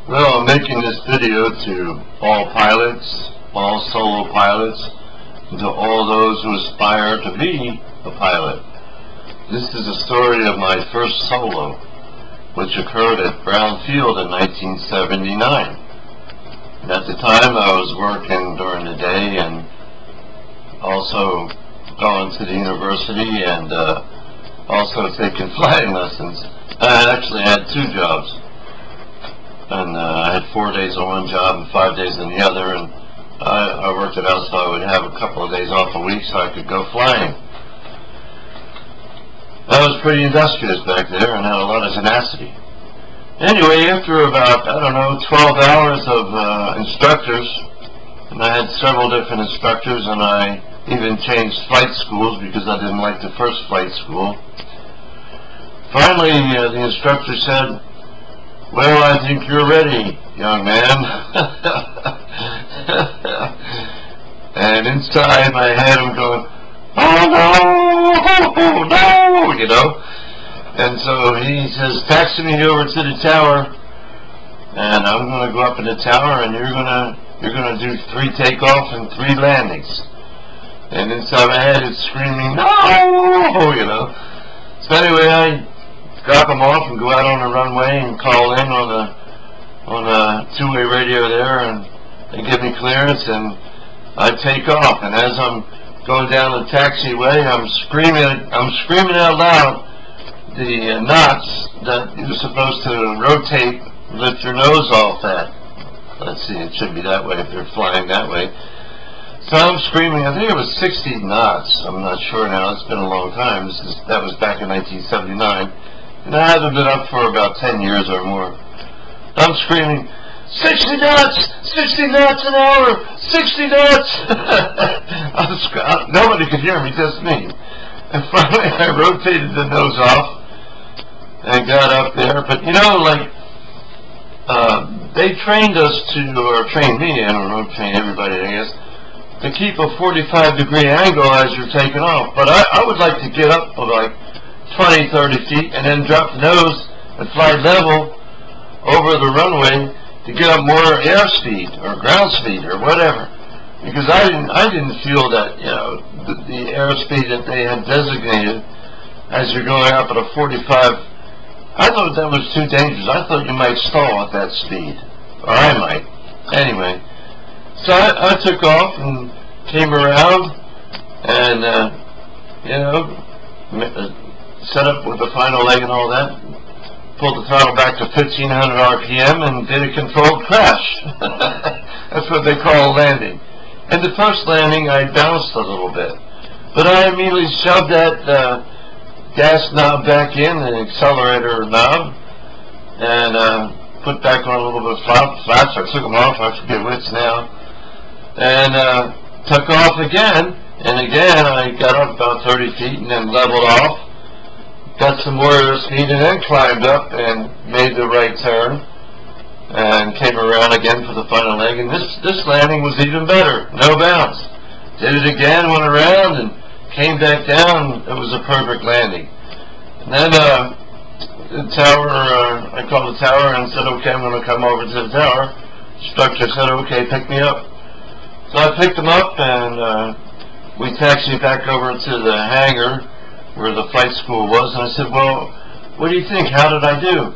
Well, I'm making this video to all pilots, all solo pilots, and to all those who aspire to be a pilot. This is a story of my first solo, which occurred at Brown Field in 1979. And at the time I was working during the day and also going to the university and also taking flying lessons. I actually had two jobs. And I had 4 days on one job and 5 days on the other, and I worked it out so I would have a couple of days off a week so I could go flying. I was pretty industrious back there and had a lot of tenacity. Anyway, after about, 12 hours of instructors, and I had several different instructors, and I even changed flight schools because I didn't like the first flight school. Finally, the instructor said, "Well, I think you're ready, young man." And inside my head I'm going, "Oh no, you know." And so he says, "Taxi me over to the tower, and I'm going to go up in the tower, and you're going to do 3 takeoff and 3 landings." And inside my head it's screaming, "No!" you know. So anyway, I drop them off and go out on the runway and call in on a two-way radio there, and they give me clearance, and I take off. And as I'm going down the taxiway, I'm screaming out loud the knots that you're supposed to rotate, lift your nose off at. Let's see, it should be that way if you're flying that way. So I'm screaming, I think it was 60 knots. I'm not sure now, it's been a long time. That was back in 1979. And I haven't been up for about 10 years or more. I'm screaming, 60 knots! 60 knots an hour! 60 knots! Nobody could hear me, just me. And finally I rotated the nose off and got up there. But you know, like, they trained us to, or trained me, I don't know, train everybody I guess, to keep a 45-degree angle as you're taking off. But I would like to get up like 20, 30 feet and then drop the nose and fly level over the runway to get up more airspeed or ground speed or whatever. Because I didn't feel that, you know, the airspeed that they had designated as you're going up at a 45, I thought that was too dangerous. I thought you might stall at that speed. Or I might. Anyway, so I took off and came around and, you know, set up with the final leg and all that, pulled the throttle back to 1500 RPM and did a controlled crash. That's what they call a landing. In the first landing I bounced a little bit, but I immediately shoved that gas knob back in, the accelerator knob, and put back on a little bit of flaps. I took them off, I forget which now, and took off again, and again I got up about 30 feet and then leveled off, got some more airspeed, and then climbed up and made the right turn and came around again for the final leg. And this landing was even better, no bounce. Did it again, went around and came back down. It was a perfect landing. And then the tower, I called the tower and said, "Okay, I'm going to come over to the tower." Instructor said, "Okay, pick me up." So I picked him up, and we taxied back over to the hangar where the flight school was, and I said, "Well, what do you think? How did I do?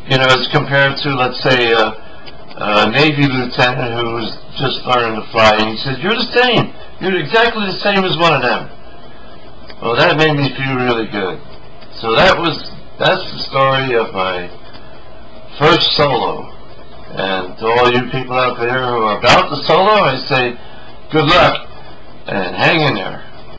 You know, as compared to, let's say, a Navy lieutenant who was just learning to fly." And he said, "You're the same. You're exactly the same as one of them." Well, that made me feel really good. So that's the story of my first solo. And to all you people out there who are about to solo, I say, good luck and hang in there.